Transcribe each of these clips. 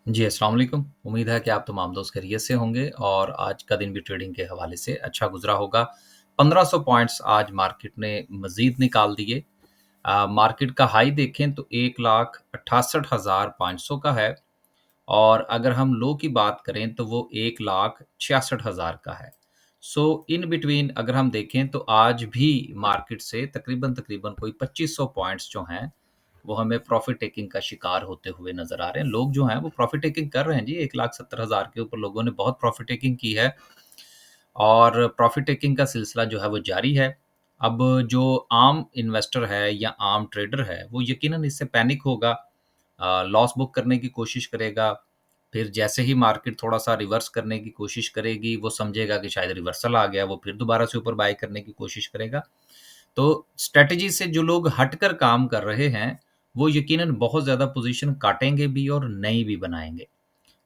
जी, अस्सलाम वालेकुम। उम्मीद है कि आप तमाम दोस्त खैरियत से होंगे और आज का दिन भी ट्रेडिंग के हवाले से अच्छा गुज़रा होगा। 1500 पॉइंट्स आज मार्केट ने मज़ीद निकाल दिए। मार्केट का हाई देखें तो 1,68,500 का है और अगर हम लो की बात करें तो वो 1,66,000 का है। सो इन बिटवीन अगर हम देखें तो आज भी मार्केट से तकरीबन-तकरीबन कोई 2500 पॉइंट्स जो हैं, वो हमें प्रॉफ़िट टेकिंग का शिकार होते हुए नज़र आ रहे हैं। लोग जो हैं वो प्रॉफ़िट टेकिंग कर रहे हैं जी, 1,70,000 के ऊपर लोगों ने बहुत प्रॉफ़िट टेकिंग की है और प्रॉफ़िट टेकिंग का सिलसिला जो है वो जारी है। अब जो आम इन्वेस्टर है या आम ट्रेडर है, वो यकीनन इससे पैनिक होगा, लॉस बुक करने की कोशिश करेगा। फिर जैसे ही मार्केट थोड़ा-सा रिवर्स करने की कोशिश करेगी, वो समझेगा कि शायद रिवर्सल आ गया, वो फिर दोबारा से ऊपर बाय करने की कोशिश करेगा। तो स्ट्रैटेजी से जो लोग हटकर काम कर रहे हैं, वो यकीनन बहुत ज़्यादा पोज़ीशन काटेंगे भी और नई भी बनाएँगे।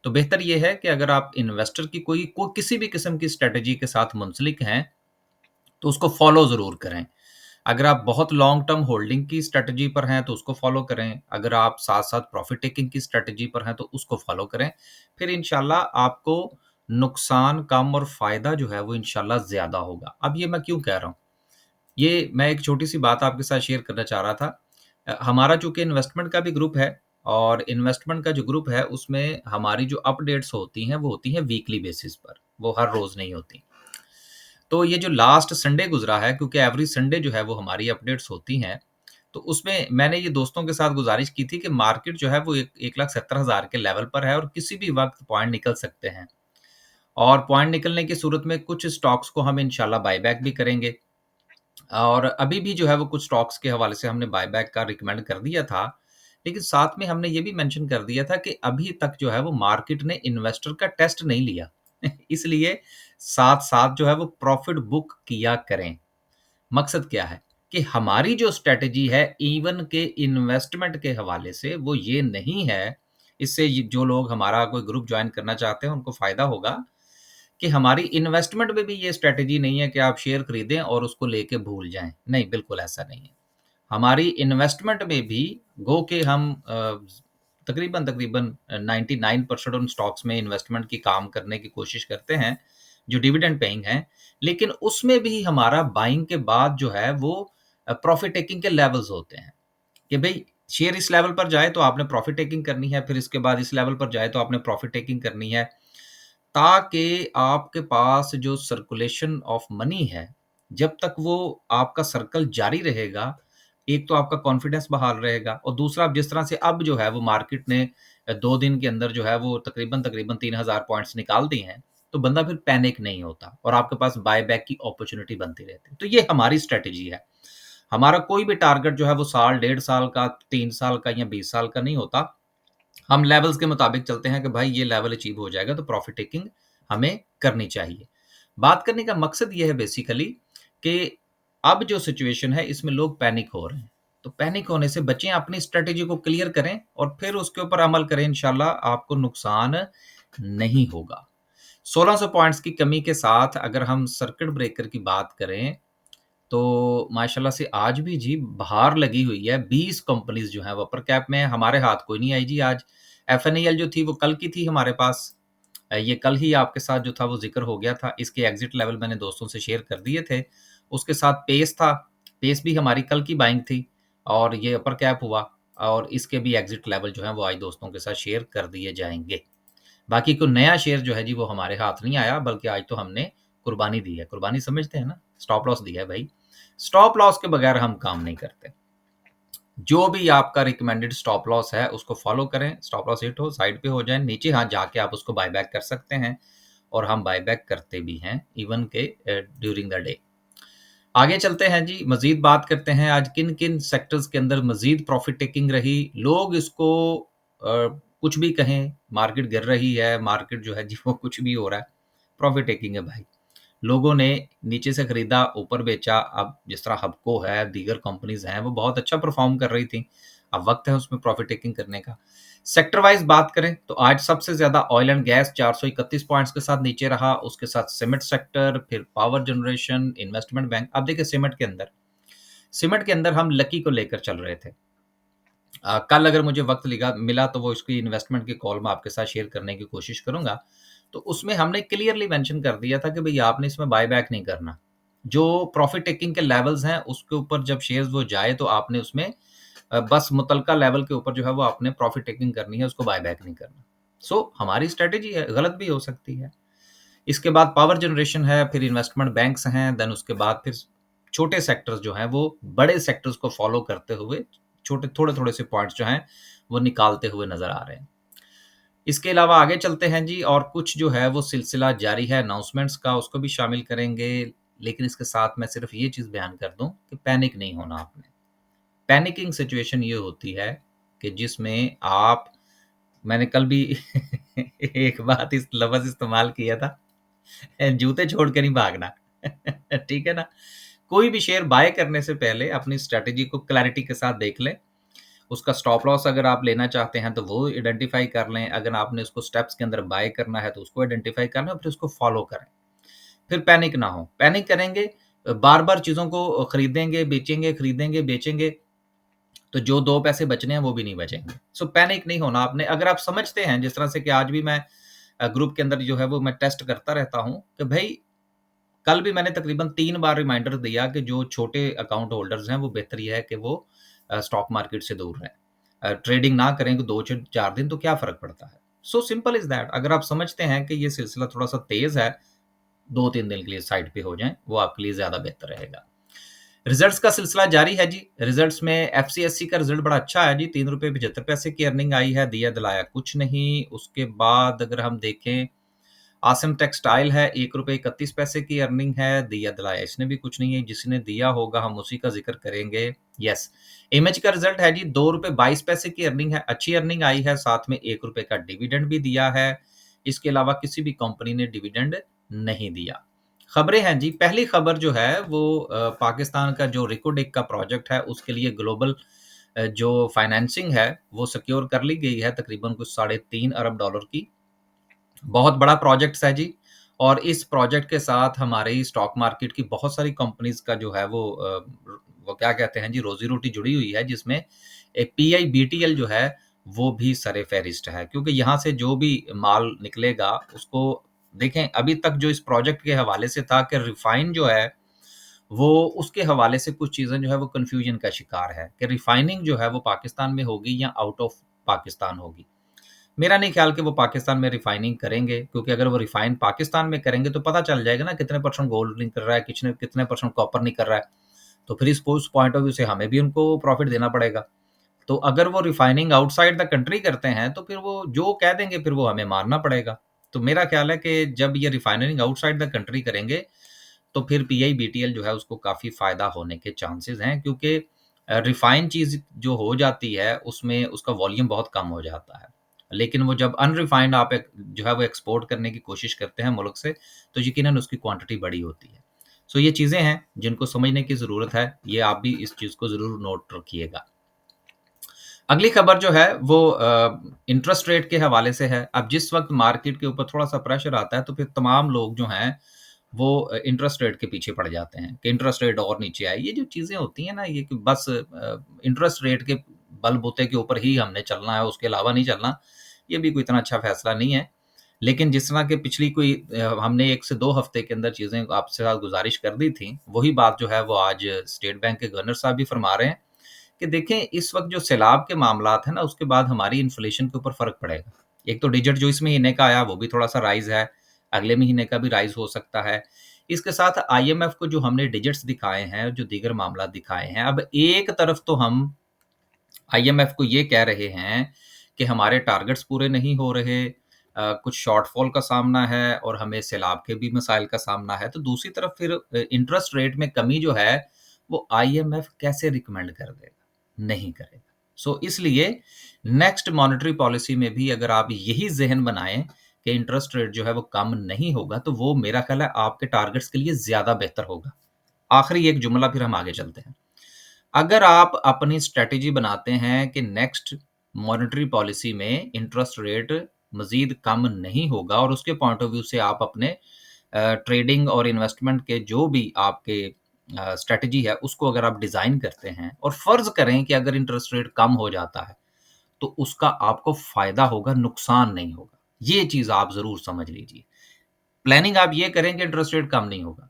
तो बेहतर ये है कि अगर आप इन्वेस्टर की कोई किसी भी किस्म की स्ट्रैटेजी के साथ मुंसलिक हैं, तो उसको फ़ॉलो ज़रूर करें। अगर आप बहुत लॉन्ग टर्म होल्डिंग की स्ट्रैटेजी पर हैं, तो उसको फ़ॉलो करें। अगर आप साथ-साथ प्रॉफ़िट टेकिंग की स्ट्रैटेजी पर हैं, तो उसको फ़ॉलो करें। फिर इंशाल्लाह आपको नुकसान कम और फ़ायदा जो है, वो इंशाल्लाह ज़्यादा होगा। अब ये मैं क्यों कह रहा हूँ? ये मैं एक छोटी-सी बात आपके साथ शेयर करना चाह रहा था। हमारा चूँकि इन्वेस्टमेंट का भी ग्रुप है और इन्वेस्टमेंट का जो ग्रुप है, उसमें हमारी जो अपडेट्स होती हैं, वो होती हैं वीकली बेसिस पर, वो हर रोज़ नहीं होती। तो ये जो लास्ट संडे गुज़रा है, क्योंकि एवरी संडे जो है वो हमारी अपडेट्स होती हैं, तो उसमें मैंने ये दोस्तों के साथ गुज़ारिश की थी कि मार्केट जो है वो 1,70,000 के लेवल पर है और किसी भी वक़्त पॉइंट निकल सकते हैं। और पॉइंट निकलने की सूरत में कुछ स्टॉक्स को हम इंशाल्लाह बायबैक भी करेंगे। और अभी भी जो है वो कुछ स्टॉक्स के हवाले से हमने बायबैक का रिकमेंड कर दिया था। लेकिन साथ में हमने ये भी मेंशन कर दिया था कि अभी तक जो है वो मार्केट ने इन्वेस्टर का टेस्ट नहीं लिया। इसलिए साथ-साथ जो है वो प्रॉफ़िट बुक किया करें। मकसद क्या है? कि हमारी जो स्ट्रैटेजी है इवन के इन्वेस्टमेंट के हवाले से वो ये नहीं है, इससे य जो लोग हमारा कोई ग्रुप जॉइन करना चाहते हैं उनको फ़ायदा होगा कि हमारी इन्वेस्टमेंट में भी ये स्ट्रैटेजी नहीं है कि आप शेयर खरीदें और उसको लेके भूल जाएँ। नहीं, बिल्कुल ऐसा नहीं है। हमारी इन्वेस्टमेंट में भी गो के हम तकरीबन-तकरीबन 99% उन स्टॉक्स में इन्वेस्टमेंट की काम करने की कोशिश करते हैं, जो डिविडेंड पेइंग हैं। लेकिन उसमें भी हमारा बाइंग के बाद जो है वो प्रॉफ़िट टेकिंग के लेवल्स होते हैं, कि भई शेयर इस लेवल पर जाए तो आपने प्रॉफ़िट टेकिंग करनी है, फिर इसके बाद इस लेवल पर जाए तो आपने प्रॉफ़िट टेकिंग करनी है। ताकि आपके पास जो सर्कुलेशन ऑफ मनी है, जब तक वो आपका सर्कल जारी रहेगा, एक तो आपका कॉन्फिडेंस बहाल रहेगा और दूसरा अब जिस तरह से अब जो है वो मार्केट ने 2 दिन के अंदर जो है वो तकरीबन-तकरीबन 3000 पॉइंट्स निकाल दिए हैं, तो बंदा फिर पैनिक नहीं होता और आपके पास बाय बैक की अपॉर्च्युनिटी बनती रहती है। तो ये हमारी स्ट्रैटेजी है। हमारा कोई भी टारगेट जो है वो साल, डेढ़ साल का, 3 साल का या 20 साल का नहीं होता। हम लेवल्स के मुताबिक चलते हैं कि भाई ये लेवल अचीव हो जाएगा तो प्रॉफिट टेकिंग हमें करनी चाहिए। बात करने का मकसद ये है बेसिकली कि अब जो सिचुएशन है इसमें लोग पैनिक हो रहे हैं। तो पैनिक होने से बचें, अपनी स्ट्रैटेजी को क्लियर करें और फिर उसके ऊपर अमल करें, इंशाल्लाह आपको नुकसान नहीं होगा। 1600 पॉइंट्स की कमी के साथ अगर हम सर्किट ब्रेकर की बात करें तो माशाल्लाह से आज भी जी बहार लगी हुई है। 20 कंपनीज़ जो हैं वो अपर कैप में हैं, हमारे हाथ कोई नहीं आई जी आज। एफएनएल जो थी वो कल की थी हमारे पास। ये कल ही आपके साथ जो था वो ज़िक्र हो गया था। इसके एग्ज़िट लेवल मैंने दोस्तों से शेयर कर दिए थे। उसके साथ पेस था, पेस भी हमारी कल की बाइंग थी और ये अपर कैप हुआ और इसके भी एग्ज़िट लेवल जो हैं वो आज दोस्तों के साथ शेयर कर दिए जाएँगे। बाकी कोई नया शेयर जो है जी वो हमारे हाथ नहीं आया, बल्कि आज तो हमने कुर्बानी दी है। कुर्बानी समझते हैं ना? स्टॉप लॉस दिया है भई। स्टॉप लॉस के बगैर हम काम नहीं करते। जो भी आपका रिकमेंडेड स्टॉप लॉस है उसको फ़ॉलो करें, स्टॉप लॉस हिट हो, साइड पे हो जाए, नीचे हाँ जाके आप उसको बाय बैक कर सकते हैं और हम बाय बैक करते भी हैं इवन के ड्यूरिंग द डे। आगे चलते हैं जी, मज़ीद बात करते हैं आज किन-किन सेक्टर्स के अंदर मज़ीद प्रॉफ़िट टेकिंग रही। लोग इसको कुछ भी कहें, मार्केट गिर रही है, मार्केट जो है जी वो कुछ भी हो रहा है, प्रॉफ़िट टेकिंग है भाई। लोगों ने नीचे से खरीदा, ऊपर बेचा। अब जिस तरह हबको है, दीगर कंपनीज़ हैं, वो बहुत अच्छा परफ़ॉर्म कर रही थी। अब वक़्त है उसमें प्रॉफ़िट टेकिंग करने का। सेक्टर वाइज़ बात करें तो आज सबसे ज़्यादा ऑयल एंड गैस 431 पॉइंट्स के साथ नीचे रहा, उसके साथ सीमेंट सेक्टर, फिर पावर जनरेशन, इन्वेस्टमेंट बैंक। अब देखिए सीमेंट के अंदर हम लकी को लेकर चल रहे थे। कल अगर मुझे वक़्त लिगा मिला तो वो इसकी इन्वेस्टमेंट की कॉल मैं आपके साथ शेयर करने की कोशिश करूँगा। तो उसमें हमने क्लियरली मेंशन कर दिया था कि भई आपने इसमें बायबैक नहीं करना। जो प्रॉफ़िट टेकिंग के लेवल्स हैं उसके ऊपर जब शेयर्स वो जाए तो आपने उसमें बस मुतलका लेवल के ऊपर जो है वो आपने प्रॉफ़िट टेकिंग करनी है, उसको बायबैक नहीं करना। सो हमारी स्ट्रैटेजी है, गलत भी हो सकती है। इसके बाद पावर जनरेशन है, फिर इन्वेस्टमेंट बैंक्स हैं, देन उसके बाद फिर छोटे सेक्टर्स जो हैं वो बड़े सेक्टर्स को फ़ॉलो करते हुए छोटे थोड़े-थोड़े से पॉइंट्स जो हैं वो निकालते हुए नज़र आ रहे हैं। इसके अलावा आगे चलते हैं जी और कुछ जो है वो सिलसिला जारी है अनाउंसमेंट्स का, उसको भी शामिल करेंगे। लेकिन इसके साथ मैं सिर्फ़ ये चीज़ बयान कर दूँ कि पैनिक नहीं होना आपने। पैनिकिंग सिचुएशन ये होती है कि जिसमें आप मैंने कल भी एक बात इस लफ़्ज़ इस्तेमाल किया था, जूते छोड़ के नहीं भागना। ठीक है ना? कोई भी शेयर बाय करने से पहले अपनी स्ट्रैटेजी को क्लैरिटी के साथ देख लें। उसका स्टॉप लॉस अगर आप लेना चाहते हैं तो वो आइडेंटिफ़ाई कर लें। अगर आपने उसको स्टेप्स के अंदर बाय करना है तो उसको आइडेंटिफ़ाई कर लें और फिर उसको फ़ॉलो करें। फिर पैनिक ना हो। पैनिक करेंगे बार-बार चीज़ों को खरीदेंगे, बेचेंगे, खरीदेंगे, बेचेंगे तो जो 2 पैसे बचने हैं वो भी नहीं बचेंगे। सो पैनिक नहीं होना आपने। अगर आप समझते हैं जिस तरह से कि आज भी मैं ग्रुप के अंदर जो है वो मैं टेस्ट करता रहता हूँ कि भई कल भी मैंने तकरीबन 3 बार रिमाइंडर दिया कि जो छोटे अकाउंट होल्डर्स हैं, वो बेहतर ये है कि वो स्टॉक मार्केट से दूर रहें। ट्रेडिंग ना करें कि 2 च 4 दिन तो क्या फ़र्क पड़ता है? सो सिंपल इज़ दैट अगर आप समझते हैं कि ये सिलसिला थोड़ा-सा तेज़ है, 2-3 दिन के लिए साइड पे हो जाएँ, वो आपके लिए ज़्यादा बेहतर रहेगा। रिज़ल्ट्स का सिलसिला जारी है जी। रिज़ल्ट्स में एफसीएससी का रिज़ल्ट बड़ा अच्छा है जी, ₹3.75 की अर्निंग आई है, दिया-दिलाया कुछ नहीं। उसके बाद अगर हम देखें आसिम टेक्सटाइल है ₹1.31 की अर्निंग है, दिया-दिलाया इसने भी कुछ नहीं है, जिसने दिया होगा हम उसी का ज़िक्र करेंगे। यस, इमेज का रिज़ल्ट है जी ₹2.22 की अर्निंग है, अच्छी अर्निंग आई है, साथ में ₹1 का डिविडेंड भी दिया है। इसके अलावा किसी भी कंपनी ने डिविडेंड नहीं दिया। खबरें हैं जी, पहली खबर जो है वो पाकिस्तान का जो रिकोडेक का प्रोजेक्ट है उसके लिए ग्लोबल जो फाइनेंसिंग है वो सिक्योर कर ली गई है तकरीबन कुछ साढ़े 3 अरब डॉलर की। बहुत बड़ा प्रोजेक्ट्स है जी और इस प्रोजेक्ट के साथ हमारी स्टॉक मार्केट की बहुत सारी कंपनीज़ का जो है वो क्या कहते हैं जी रोज़ी-रोटी जुड़ी हुई है जिसमें एक पीआईबीटीएल जो है वो भी सर-ए-फ़हरिस्त है क्योंकि यहाँ से जो भी माल निकलेगा उसको देखें अभी तक जो इस प्रोजेक्ट के हवाले से था कि रिफाइन जो है वो उसके हवाले से कुछ चीज़ें जो है वो कन्फ्यूजन का शिकार है कि रिफाइनिंग जो है वो पाकिस्तान में होगी या आउट ऑफ पाकिस्तान होगी। मेरा नहीं ख्याल कि वो पाकिस्तान में रिफाइनिंग करेंगे क्योंकि अगर वो रिफाइन पाकिस्तान में करेंगे तो पता चल जाएगा ना कितने परसेंट गोल्ड निकल रहा है, कितने कितने परसेंट कॉपर निकल रहा है। तो फिर इस उस पॉइंट ऑफ व्यू से हमें भी उनको प्रॉफिट देना पड़ेगा। तो अगर वो रिफाइनिंग आउटसाइड द कंट्री करते हैं तो फिर वो जो कह देंगे फिर वो हमें मानना पड़ेगा। तो मेरा ख्याल है कि जब ये रिफाइनिंग आउटसाइड द कंट्री करेंगे तो फिर पीआईबीटीएल जो है उसको काफ़ी फ़ायदा होने के चांसेस हैं क्योंकि रिफाइन चीज़ जो हो जाती है उसमें उसका वॉल्यूम बहुत कम हो जाता है। लेकिन वो जब अनरिफाइंड आप एक जो है वो एक्सपोर्ट करने की कोशिश करते हैं मुल्क से तो यकीनन उसकी क्वांटिटी बड़ी होती है। सो ये चीज़ें हैं जिनको समझने की ज़रूरत है। ये आप भी इस चीज़ को ज़रूर नोट रखिएगा। अगली खबर जो है वो इंटरेस्ट रेट के हवाले से है। अब जिस वक़्त मार्केट के ऊपर थोड़ा-सा प्रेशर आता है तो फिर तमाम लोग जो हैं वो इंटरेस्ट रेट के पीछे पड़ जाते हैं कि इंटरेस्ट रेट और नीचे आए। ये जो चीज़ें होती हैं ना ये कि बस इंटरेस्ट रेट के बलबूते के ऊपर ही हमने चलना है, उसके अलावा नहीं चलना, ये भी कोई इतना अच्छा फ़ैसला नहीं है। लेकिन जिस तरह की पिछली कोई हमने 1 से 2 हफ़्ते के अंदर चीज़ें आपसे साथ गुज़ारिश कर दी थी, वही बात जो है वो आज स्टेट बैंक के गवर्नर साहब भी फरमा रहे हैं कि देखें इस वक़्त जो सैलाब के मामलात हैं ना उसके बाद हमारी इन्फ्लेशन के ऊपर फ़र्क पड़ेगा। एक तो डिजिट जो इस महीने का आया वो भी थोड़ा-सा राइज़ है, अगले महीने का भी राइज़ हो सकता है। इसके साथ आईएमएफ को जो हमने डिजिट्स दिखाए हैं, जो दीगर मामलात दिखाए हैं, अब एक तरफ तो हम आईएमएफ को ये कह रहे हैं कि हमारे टारगेट्स पूरे नहीं हो रहे, कुछ शॉर्टफॉल का सामना है और हमें सैलाब के भी मसाइल का सामना है। तो दूसरी तरफ फिर इंटरेस्ट रेट में कमी जो है, वो आईएमएफ कैसे रिकमेंड कर देगा? नहीं करेगा। सो इसलिए नेक्स्ट मॉनेटरी पॉलिसी में भी अगर आप यही ज़हन बनाएँ कि इंटरेस्ट रेट जो है वो कम नहीं होगा, तो वो मेरा ख़्याल है आपके टारगेट्स के लिए ज़्यादा बेहतर होगा। आखिरी एक जुमला फिर हम आगे चलते हैं। अगर आप अपनी स्ट्रैटेजी बनाते हैं कि नेक्स्ट मॉनेटरी पॉलिसी में इंटरेस्ट रेट मज़ीद कम नहीं होगा और उसके पॉइंट ऑफ व्यू से आप अपने ट्रेडिंग और इन्वेस्टमेंट के जो भी आपके स्ट्रैटेजी है उसको अगर आप डिज़ाइन करते हैं और फ़र्ज़ करें कि अगर इंटरेस्ट रेट कम हो जाता है, तो उसका आपको फ़ायदा होगा, नुकसान नहीं होगा। ये चीज़ आप ज़रूर समझ लीजिए। प्लानिंग आप ये करें कि इंटरेस्ट रेट कम नहीं होगा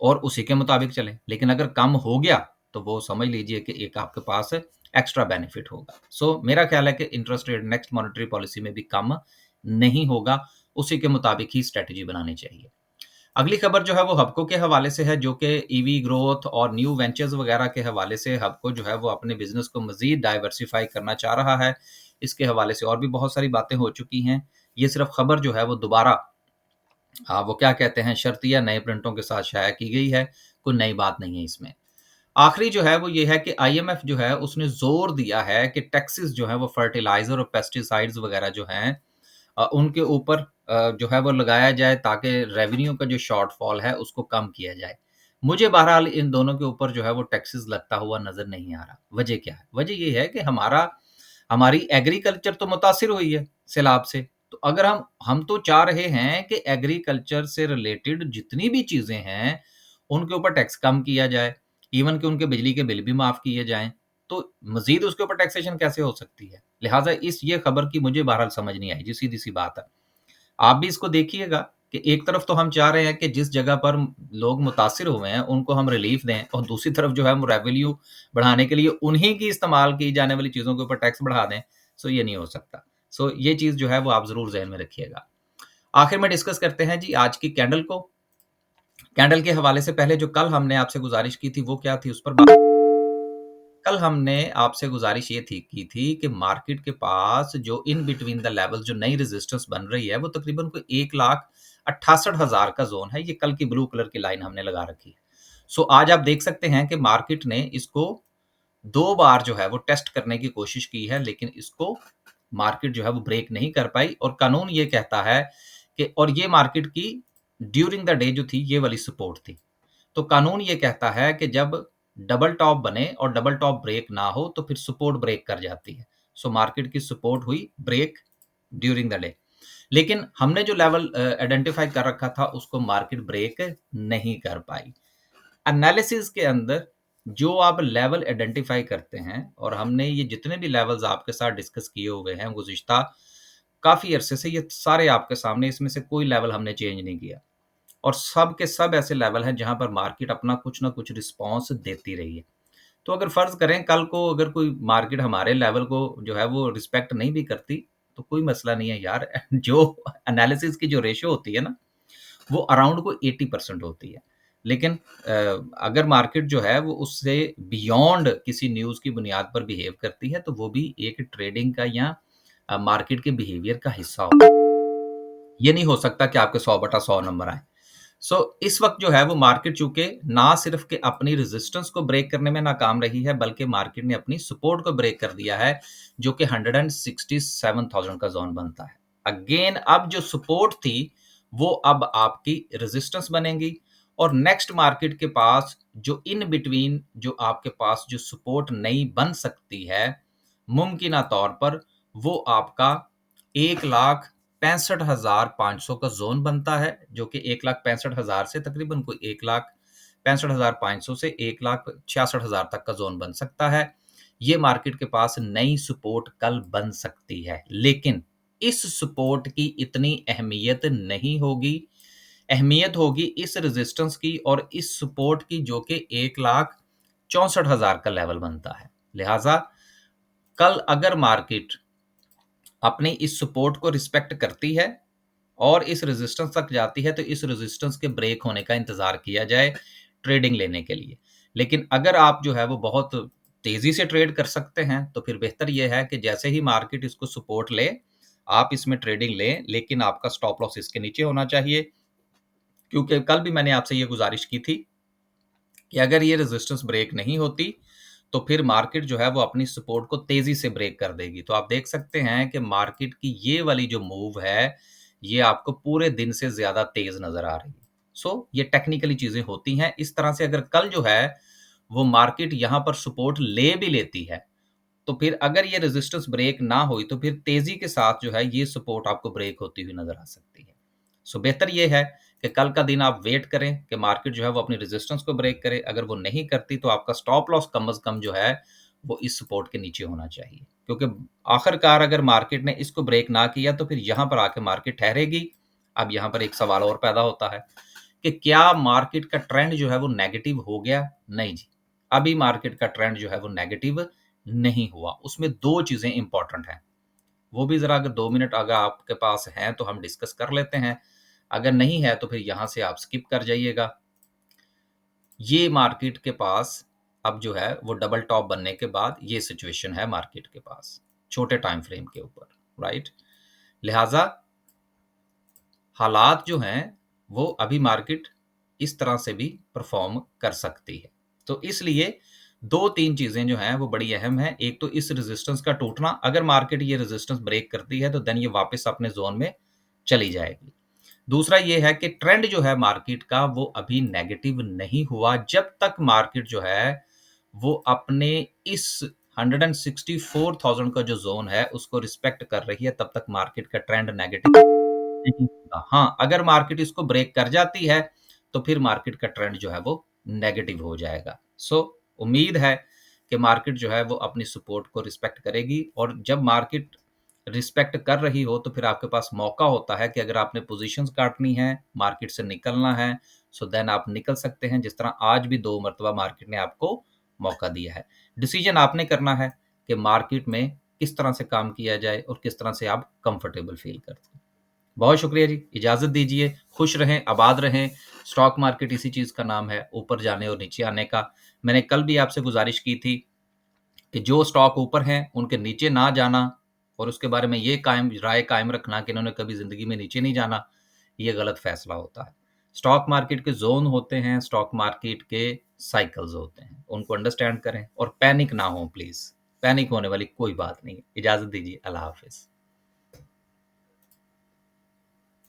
और उसी के मुताबिक चलें। लेकिन अगर कम हो गया, तो वो समझ लीजिए कि एक आपके पास एक्स्ट्रा बेनिफिट होगा। सो मेरा ख्याल है कि interest rate next monetary policy में भी कम नहीं होगा, उसी के मुताबिक ही स्ट्रैटेजी बनानी चाहिए। अगली खबर जो है वो हबको के हवाले से है, जो कि ईवी ग्रोथ और न्यू वेंचर्स वगैरह के हवाले से हबको जो है वो अपने बिज़नेस को मज़ीद डाइवर्सिफ़ाई करना चाह रहा है। इसके हवाले से और भी बहुत सारी बातें हो चुकी हैं। ये सिर्फ़ खबर जो है वो दोबारा वो क्या कहते हैं शर्तिया नए प्रिंटों के साथ शाया की गई है, कोई नई बात नहीं है इसमें। आखिरी जो है वो ये है कि आईएमएफ जो है उसने ज़ोर दिया है कि टैक्सेस जो हैं वो फर्टिलाइज़र और पेस्टिसाइड्स वगैरह जो हैं उनके ऊपर जो है वो लगाया जाए ताकि रेवेन्यू का जो शॉर्टफॉल है उसको कम किया जाए। मुझे बहरहाल इन दोनों के ऊपर जो है वो टैक्सेस लगता हुआ नज़र नहीं आ रहा। वजह क्या है? वजह ये है कि हमारी एग्रीकल्चर तो मुतासिर हुई है सैलाब से। तो अगर हम तो चाह रहे हैं कि एग्रीकल्चर से रिलेटेड जितनी भी चीज़ें हैं, उनके ऊपर टैक्स कम किया जाए, इवन कि उनके बिजली के बिल भी माफ़ किए जाएँ। तो मज़ीद उसके ऊपर टैक्सेशन कैसे हो सकती है? लिहाज़ा इस ये खबर की मुझे बहरहाल समझ नहीं आई, जी सीधी-सी बात है। आप भी इसको देखिएगा कि एक तरफ तो हम चाह रहे हैं कि जिस जगह पर लोग मुतासिर हुए हैं, उनको हम रिलीफ़ दें और दूसरी तरफ जो है हम रेवेन्यू बढ़ाने के लिए उन्हीं की इस्तेमाल की जाने वाली चीज़ों के ऊपर टैक्स बढ़ा दें, सो ये नहीं हो सकता। सो ये चीज़ जो है वो आप ज़रूर ज़हन में रखिएगा। आखिर में डिस्कस करते हैं जी आज की कैंडल को। कैंडल के हवाले से पहले जो कल हमने आपसे गुज़ारिश की थी, वो क्या थी उस पर बात कल हमने आपसे गुज़ारिश ये थी की थी कि मार्केट के पास जो इन बिटवीन द लेवल्स जो नई रेजिस्टेंस बन रही है, वो तकरीबन कोई 1,68,000 का ज़ोन है। ये कल की ब्लू कलर की लाइन हमने लगा रखी है। सो आज आप देख सकते हैं कि मार्केट ने इसको 2 बार जो है वो टेस्ट करने की कोशिश की है, लेकिन इसको मार्केट जो है वो ब्रेक नहीं कर पाई और कानून ये कहता है कि और ये मार्केट की ड्यूरिंग द डे जो थी, ये वाली सपोर्ट थी। तो कानून ये कहता है कि जब डबल टॉप बने और डबल टॉप ब्रेक ना हो तो फिर सपोर्ट ब्रेक कर जाती है। सो मार्केट की सपोर्ट हुई ब्रेक ड्यूरिंग द डे। लेकिन हमने जो लेवल आइडेंटिफाई कर रखा था उसको मार्केट ब्रेक नहीं कर पाई। एनालिसिस के अंदर जो आप लेवल आइडेंटिफाई करते हैं और हमने ये जितने भी लेवल्स आपके साथ डिस्कस किए हुए हैं गुज़िश्ता काफ़ी अरसे से ये सारे आपके सामने इसमें से कोई लेवल हमने चेंज नहीं किया। और सब के सब ऐसे लेवल हैं जहाँ पर मार्केट अपना कुछ ना कुछ रिस्पॉन्स देती रही है। तो अगर फ़र्ज़ करें कल को अगर कोई मार्केट हमारे लेवल को जो है वो रिस्पेक्ट नहीं भी करती, तो कोई मसला नहीं है यार जो एनालिसिस की जो रेशियो होती है ना, वो अराउंड कोई 80% होती है। लेकिन अगर मार्केट जो है वो उससे बियॉन्ड किसी न्यूज़ की बुनियाद पर बिहेव करती है, तो वो भी एक ट्रेडिंग का या मार्केट के बिहेवियर का हिस्सा होता है। ये नहीं हो सकता कि आपके 100/100 नंबर आएँ। सो इस वक़्त जो है वो मार्केट चूँकि ना सिर्फ़ कि अपनी रेज़िस्टेंस को ब्रेक करने में नाकाम रही है, बल्कि मार्केट ने अपनी सपोर्ट को ब्रेक कर दिया है, जो कि 167,000 का ज़ोन बनता है। अगेन अब जो सपोर्ट थी, वो अब आपकी रेज़िस्टेंस बनेगी और नेक्स्ट मार्केट के पास जो इन बिटवीन जो आपके पास जो सपोर्ट नई बन सकती है, मुमकिना तौर पर वो आपका 1,65,500 का ज़ोन बनता है, जो कि 1,65,000 से तकरीबन कोई 1,65,500 से 1,66,000 तक का ज़ोन बन सकता है। ये मार्केट के पास नई सपोर्ट कल बन सकती है, लेकिन इस सपोर्ट की इतनी अहमियत नहीं होगी। अहमियत होगी इस रेज़िस्टेंस की और इस सपोर्ट की जो कि 1,64,000 का लेवल बनता है। लिहाज़ा कल अगर मार्केट अपनी इस सपोर्ट को रिस्पेक्ट करती है और इस रेजिस्टेंस तक जाती है, तो इस रेजिस्टेंस के ब्रेक होने का इंतज़ार किया जाए ट्रेडिंग लेने के लिए। लेकिन अगर आप जो है वो बहुत तेज़ी से ट्रेड कर सकते हैं, तो फिर बेहतर ये है कि जैसे ही मार्केट इसको सपोर्ट ले, आप इसमें ट्रेडिंग लें, लेकिन आपका स्टॉप लॉस इसके नीचे होना चाहिए। क्योंकि कल भी मैंने आपसे ये गुज़ारिश की थी कि अगर ये रेजिस्टेंस ब्रेक नहीं होती, तो फिर मार्केट जो है वो अपनी सपोर्ट को तेज़ी से ब्रेक कर देगी। तो आप देख सकते हैं कि मार्केट की ये वाली जो मूव है, ये आपको पूरे दिन से ज़्यादा तेज़ नज़र आ रही है। सो ये टेक्निकली चीज़ें होती हैं। इस तरह से अगर कल जो है, वो मार्केट यहाँ पर सपोर्ट ले भी लेती है, तो फिर अगर ये रेजिस्टेंस ब्रेक ना हुई, तो फिर तेज़ी के साथ जो है ये सपोर्ट आपको ब्रेक होती हुई नज़र आ सकती है। सो बेहतर ये है कि कल का दिन आप वेट करें कि मार्केट जो है वो अपनी रेजिस्टेंस को ब्रेक करे। अगर वो नहीं करती तो आपका स्टॉप लॉस कम से कम जो है वो इस सपोर्ट के नीचे होना चाहिए, क्योंकि आखिरकार अगर मार्केट ने इसको ब्रेक ना किया तो फिर यहाँ पर आके मार्केट ठहरेगी। अब यहाँ पर एक सवाल और पैदा होता है कि क्या मार्केट का ट्रेंड जो है वो नेगेटिव हो गया? नहीं जी, अभी मार्केट का ट्रेंड जो है वो नेगेटिव नहीं हुआ। उसमें 2 चीज़ें इंपॉर्टेंट हैं, वो भी ज़रा अगर 2 मिनट अगर आपके पास हैं तो हम डिस्कस कर लेते हैं, अगर नहीं है तो फिर यहाँ से आप स्किप कर जाइएगा। ये मार्केट के पास अब जो है वो डबल टॉप बनने के बाद ये सिचुएशन है मार्केट के पास, छोटे टाइम फ्रेम के ऊपर, राइट? लिहाज़ा हालात जो हैं वो अभी मार्केट इस तरह से भी परफॉर्म कर सकती है। तो इसलिए 2-3 चीज़ें जो हैं वो बड़ी अहम हैं। एक तो इस रेजिस्टेंस का टूटना, अगर मार्केट ये रेजिस्टेंस ब्रेक करती है तो देन ये वापस अपने ज़ोन में चली जाएगी। दूसरा ये है कि ट्रेंड जो है मार्केट का वो अभी नेगेटिव नहीं हुआ, जब तक मार्केट जो है वो अपने इस 164,000 का जो ज़ोन है उसको रिस्पेक्ट कर रही है, तब तक मार्केट का ट्रेंड नेगेटिव नहीं होगा। हाँ, अगर मार्केट इसको ब्रेक कर जाती है, तो फिर मार्केट का ट्रेंड जो है वो नेगेटिव हो जाएगा। सो उम्मीद है कि मार्केट जो है वो अपनी सपोर्ट को रिस्पेक्ट करेगी, और जब मार्केट रिस्पेक्ट कर रही हो तो फिर आपके पास मौका होता है कि अगर आपने पोज़ीशंस काटनी है, मार्केट से निकलना है, सो देन आप निकल सकते हैं, जिस तरह आज भी 2 मर्तबा मार्केट ने आपको मौका दिया है। डिसीज़न आपने करना है कि मार्केट में किस तरह से काम किया जाए और किस तरह से आप कंफर्टेबल फ़ील करते हैं। बहुत शुक्रिया जी, इजाज़त दीजिए, खुश रहें, आबाद रहें। स्टॉक मार्केट इसी चीज़ का नाम है, ऊपर जाने और नीचे आने का। मैंने कल भी आपसे गुज़ारिश की थी कि जो स्टॉक ऊपर हैं, उनके नीचे ना जाना और उसके बारे में ये राय कायम रखना कि इन्होंने कभी ज़िंदगी में नीचे नहीं जाना, ये गलत फ़ैसला होता है। स्टॉक मार्केट के ज़ोन होते हैं, स्टॉक मार्केट के साइकिल्स होते हैं, उनको अंडरस्टैंड करें और पैनिक ना हों प्लीज़। पैनिक होने वाली कोई बात नहीं है। इजाज़त दीजिए, अल्लाह हाफ़िज़।